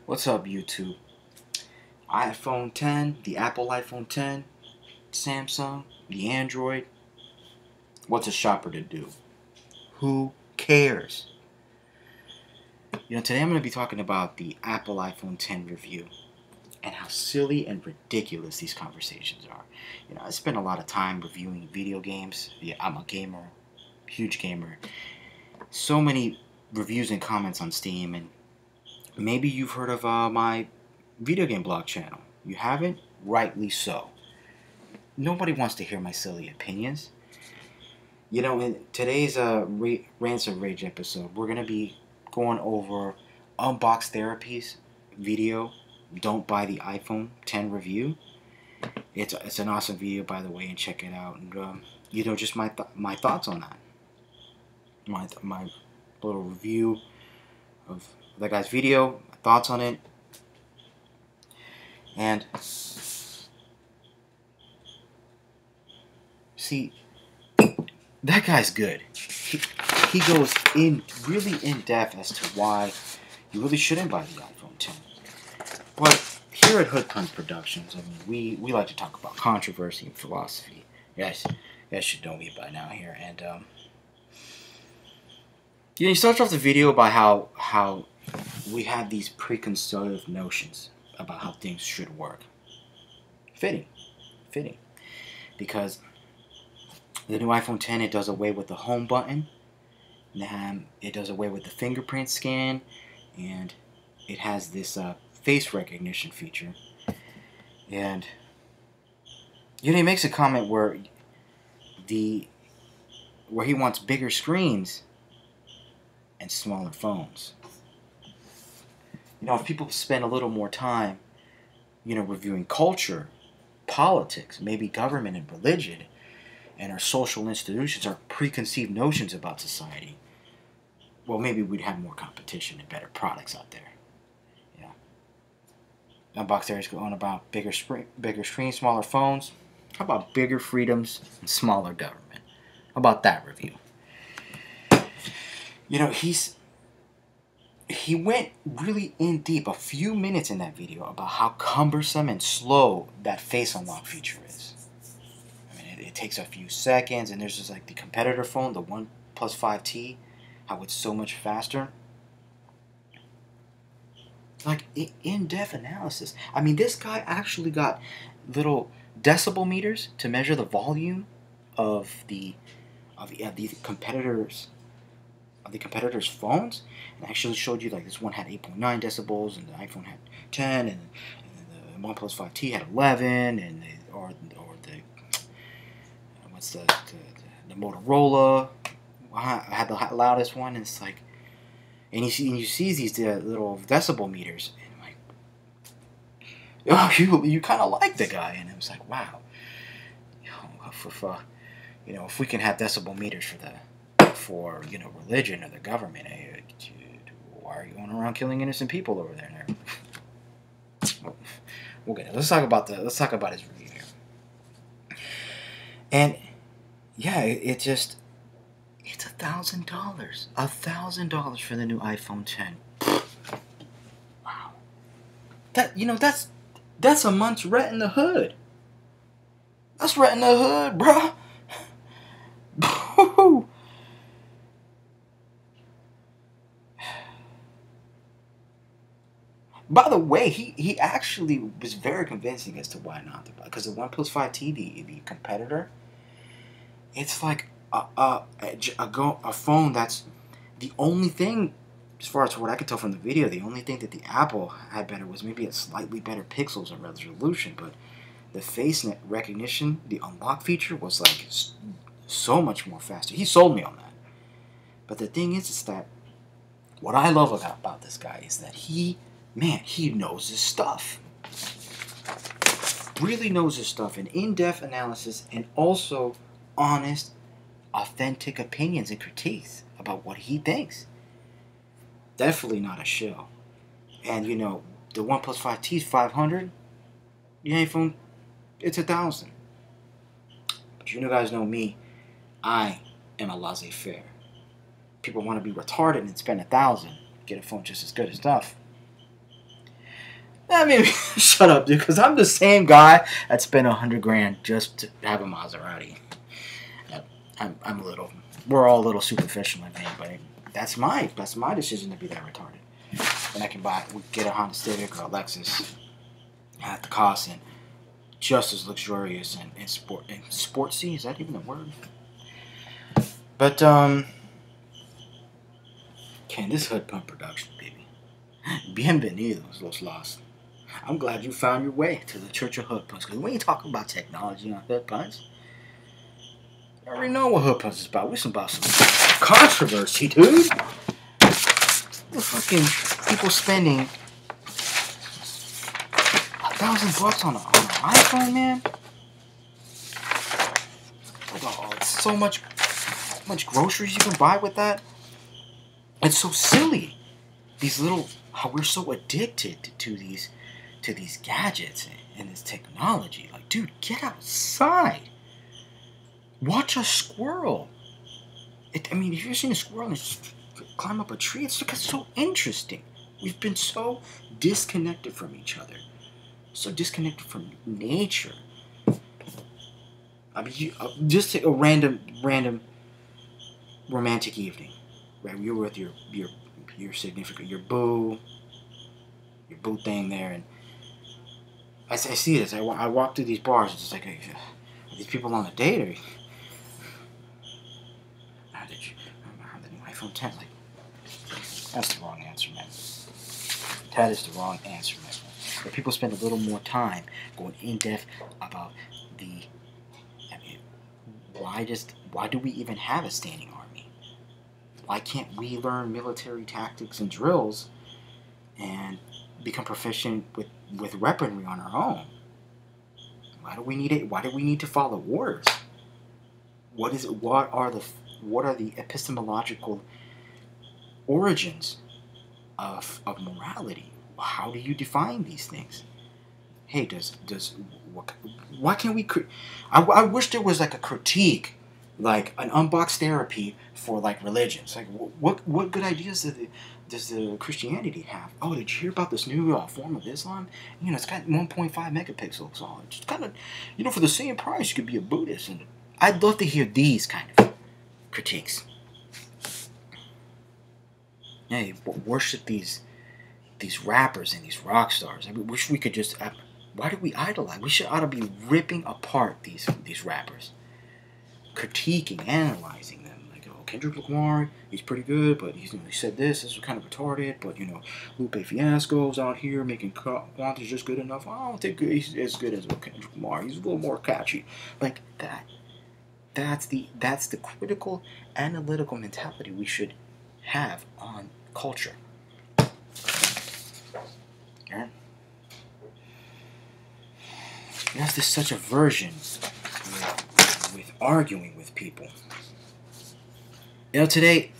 What's up, YouTube? iPhone 10, the Apple iPhone 10, Samsung, the Android. What's a shopper to do? Who cares? Today I'm going to be talking about the Apple iPhone 10 review and how silly and ridiculous these conversations are. I spend a lot of time reviewing video games. Yeah, I'm a gamer, huge gamer. So many reviews and comments on Steam, and maybe you've heard of my video game blog channel. You haven't? Rightly so. Nobody wants to hear my silly opinions. In today's Rants of Rage episode, we're going to be going over Unbox Therapy's video, Don't Buy the iPhone 10 review. It's an awesome video, by the way, and check it out. And, just my thoughts on that. My little review of that guy's video, my thoughts on it. And see, that guy's good. He goes really in depth as to why you really shouldn't buy the iPhone 10. But here at Hood Puns Productions, we like to talk about controversy and philosophy. Yes, you should know me by now here. And he starts off the by how we have these preconceived notions about how things should work. Fitting. Because the new iPhone 10, it does away with the home button. It does away with the fingerprint scan. And it has this face recognition feature. And he makes a comment where he wants bigger screens and smaller phones. If people spend a little more time, reviewing culture, politics, maybe government and religion, and our social institutions, our preconceived notions about society, well, maybe we'd have more competition and better products out there. Unbox Theory is going about bigger screens, smaller phones. How about bigger freedoms and smaller government? How about that review? He went really in deep, a few minutes in that video, about how cumbersome and slow that face unlock feature is. It takes a few seconds, and there's just like the competitor phone, the OnePlus 5T, how it's so much faster. Like in-depth analysis. This guy actually got little decibel meters to measure the volume of the competitors' phones, and actually showed you like this one had 8.9 decibels, and the iPhone had 10, and the OnePlus 5T had 11, and the Motorola had the loudest one, and it's like, and you see these little decibel meters, and I'm like, you kind of like the guy, and it was like, wow, if we can have decibel meters for religion or the government, why are you going around killing innocent people over there? We'll get it. Let's talk about his review here. And yeah, it's $1,000. $1,000 for the new iPhone 10. Wow. That's a month's rent in the hood. That's rent in the hood, bruh. By the way, he actually was very convincing as to why not to buy. Because the OnePlus 5T, the competitor, it's like a phone that's the only thing, as far as what I could tell from the video, the only thing that the Apple had better was maybe a slightly better pixels and resolution. But the face recognition, the unlock feature, was like so much more faster. He sold me on that. But the thing is that what I love about this guy is that he knows his stuff. Really knows his stuff. And in-depth analysis, and also honest, authentic opinions and critiques about what he thinks. Definitely not a shill. And the OnePlus 5T is $500. The iPhone, it's $1,000. But you guys know me. I am a laissez-faire. People want to be retarded and spend $1,000, get a phone just as good as stuff. I mean, shut up, dude, because I'm the same guy that spent $100 grand just to have a Maserati. I'm a little, we're all a little superficial, I think, but that's my decision to be that retarded. And I can get a Honda Civic or a Lexus at the cost and just as luxurious and sportsy. Is that even a word? But this hood pump production, baby. Bienvenidos, los lost. I'm glad you found your way to the Church of Hood Punch. Because we ain't talking about technology on Hood Punch. You already know what Hood Punch is about. We're about some controversy, dude. The fucking people spending $1,000 on an iPhone, man. It's so much groceries you can buy with that. It's so silly. How we're so addicted to these gadgets and this technology. Like, dude, get outside. Watch a squirrel. If you've seen a squirrel and climb up a tree, it's because it's so interesting. We've been so disconnected from each other. So disconnected from nature. Just take a random romantic evening, right? You're with your significant, your boo thing there, and I see this. I walk through these bars. It's just like, are these people on a date, or how did you the new iPhone 10? Like, that's the wrong answer, man. That is the wrong answer, man. If people spend a little more time going in depth about why do we even have a standing army? Why can't we learn military tactics and drills and become proficient with weaponry on our own? Why do we need it? Why do we need to follow orders? What are the epistemological origins of morality? How do you define these things? Hey, why can't we? I wish there was like a critique, like an unbox therapy for like religions. Like, what good ideas does the Christianity have? Oh, did you hear about this new form of Islam? It's got 1.5 megapixels. So it's just kind of, for the same price, you could be a Buddhist. And I'd love to hear these kind of critiques. Hey, worship these rappers and these rock stars. I wish we could just. Why do we idolize? We ought to be ripping apart these rappers, critiquing, analyzing them. Like, Kendrick Lamar, he's pretty good, but he said this is kind of retarded. But Lupe Fiasco's out here making content just good enough. I don't think he's as good as Kendrick Lamar. He's a little more catchy, like that. That's the critical, analytical mentality we should have on culture. Yeah. There's this such aversion with arguing with people. Today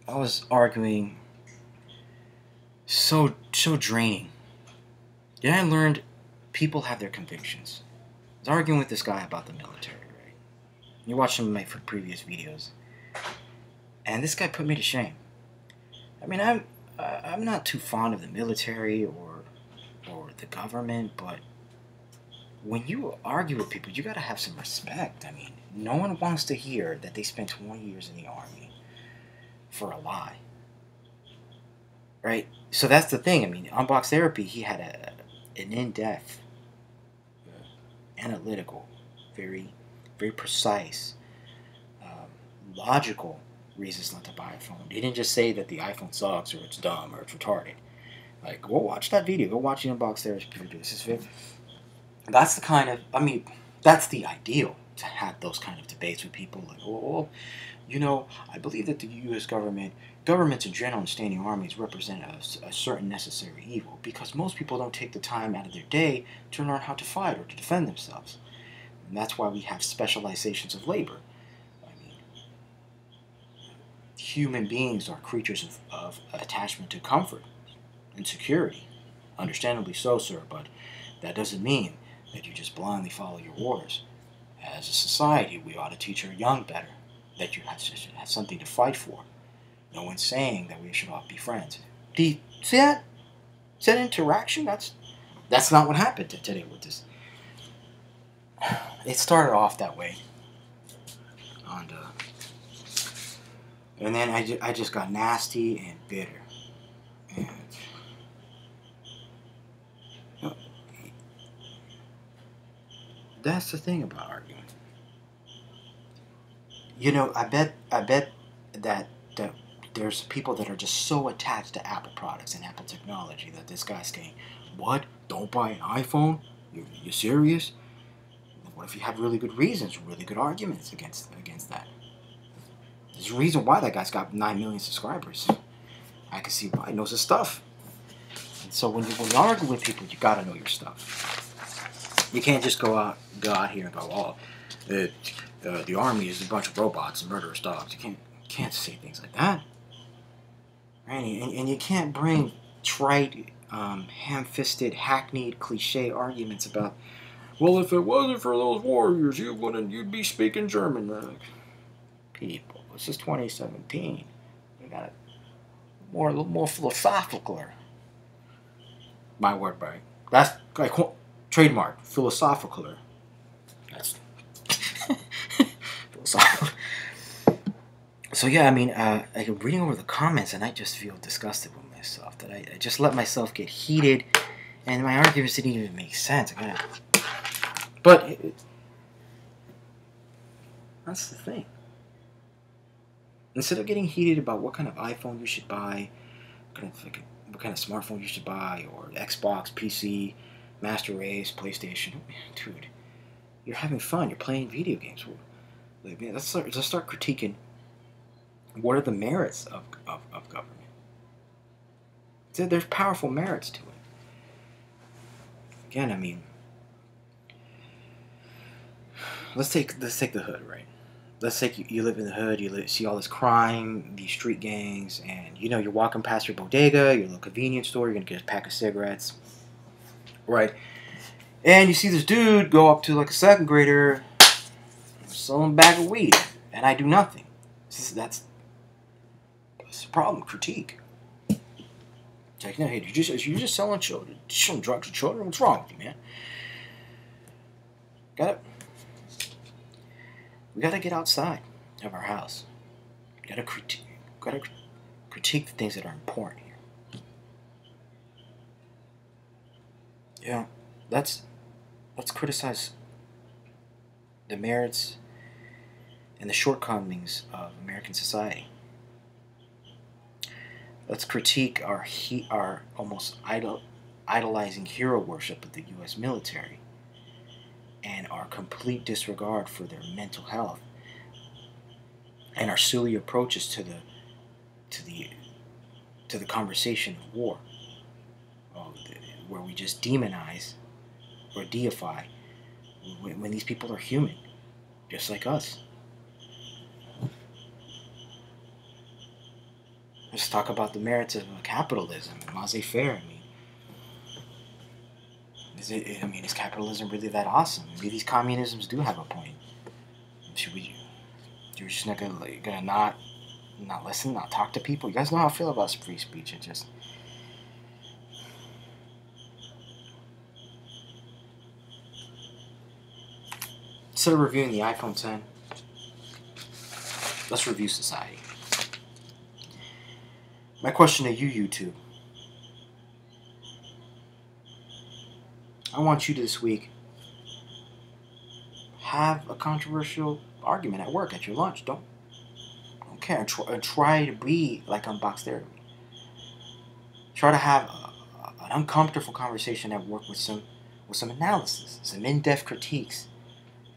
I was arguing so draining. Yeah, I learned people have their convictions. I was arguing with this guy about the military, right? You watched some of my previous videos, and this guy put me to shame. I'm not too fond of the military or the government, but when you argue with people, you gotta have some respect. No one wants to hear that they spent 20 years in the army for a lie, right? So that's the thing. Unbox Therapy, he had an in-depth, analytical, very, very precise, logical reasons not to buy a phone. He didn't just say that the iPhone sucks or it's dumb or it's retarded. Like, go watch that video. Go watch the Unbox Therapy video. That's the kind of, that's the ideal, to have those kind of debates with people. Like, I believe that the U.S. governments in general and standing armies represent a certain necessary evil, because most people don't take the time out of their day to learn how to fight or to defend themselves. And that's why we have specializations of labor. Human beings are creatures of attachment to comfort and security. Understandably so, sir, but that doesn't mean that you just blindly follow your orders. As a society, we ought to teach our young better, that you have something to fight for. No one's saying that we should all be friends. See that? Is that interaction? That's That's not what happened today with this. It started off that way, and then I just got nasty and bitter. And you know, that's the thing about arguing. I bet that there's people that are just so attached to Apple products and Apple technology that this guy's saying, "What? Don't buy an iPhone? You serious?" What if you have really good reasons, really good arguments against that? There's a reason why that guy's got 9 million subscribers. I can see why. He knows his stuff. And so when you argue with people, you gotta know your stuff. You can't just go out here and go, "Oh, the army is a bunch of robots and murderous dogs." You can't say things like that, right? And you can't bring trite, ham-fisted, hackneyed, cliche arguments about, "Well, if it wasn't for those warriors, you'd be speaking German." Like, people, this is 2017. We got it a little more philosophical. My word, right? That's like trademark, philosophical. That's philosophical. So yeah, I mean, I'm reading over the comments and I just feel disgusted with myself that I just let myself get heated, and my arguments didn't even make sense. But that's the thing. Instead of getting heated about what kind of iPhone you should buy, what kind of smartphone you should buy, or Xbox, PC, Master Race, PlayStation, dude, you're having fun. You're playing video games. Let's start critiquing. What are the merits of government? There's powerful merits to it. Again, I mean, let's take the hood, right? Let's say you live in the hood, you see all this crime, these street gangs, and you're walking past your bodega, your little convenience store, you're gonna get a pack of cigarettes, right? And you see this dude go up to like a second grader, selling a bag of weed, and I do nothing. That's the problem. Critique. It's like, no, hey, you're just selling children, selling drugs to children. What's wrong with you, man? We gotta get outside of our house. We gotta critique the things that are important here. Yeah, let's criticize the merits and the shortcomings of American society. Let's critique our almost idolizing hero worship of the U.S. military and our complete disregard for their mental health and our silly approaches to the conversation of war, where we just demonize or deify when these people are human, just like us. Let's talk about the merits of capitalism, laissez-faire. Is capitalism really that awesome? Maybe these communisms do have a point. You're just not gonna not listen, not talk to people? You guys know how I feel about free speech. It just... Instead of reviewing the iPhone 10, let's review society. My question to you, YouTube. I want you to this week have a controversial argument at work, at your lunch. Don't care. Try to be like Unbox Therapy. Try to have an uncomfortable conversation at work with some analysis, some in-depth critiques,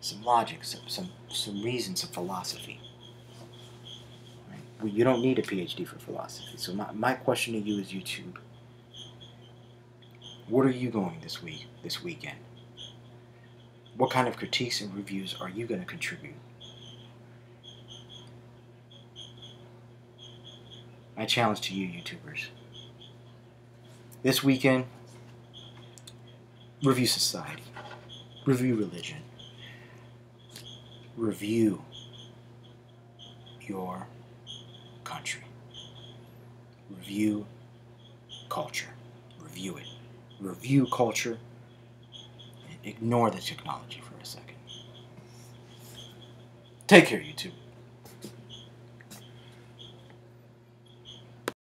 some logic, some reason, some philosophy. Right? Well, you don't need a PhD for philosophy. So my question to you is, YouTube, what are you going this weekend? What kind of critiques and reviews are you going to contribute? My challenge to you, YouTubers. This weekend, review society. Review religion. Review your country. Review culture. Review it. review culture. Ignore the technology for a second. Take care, YouTube.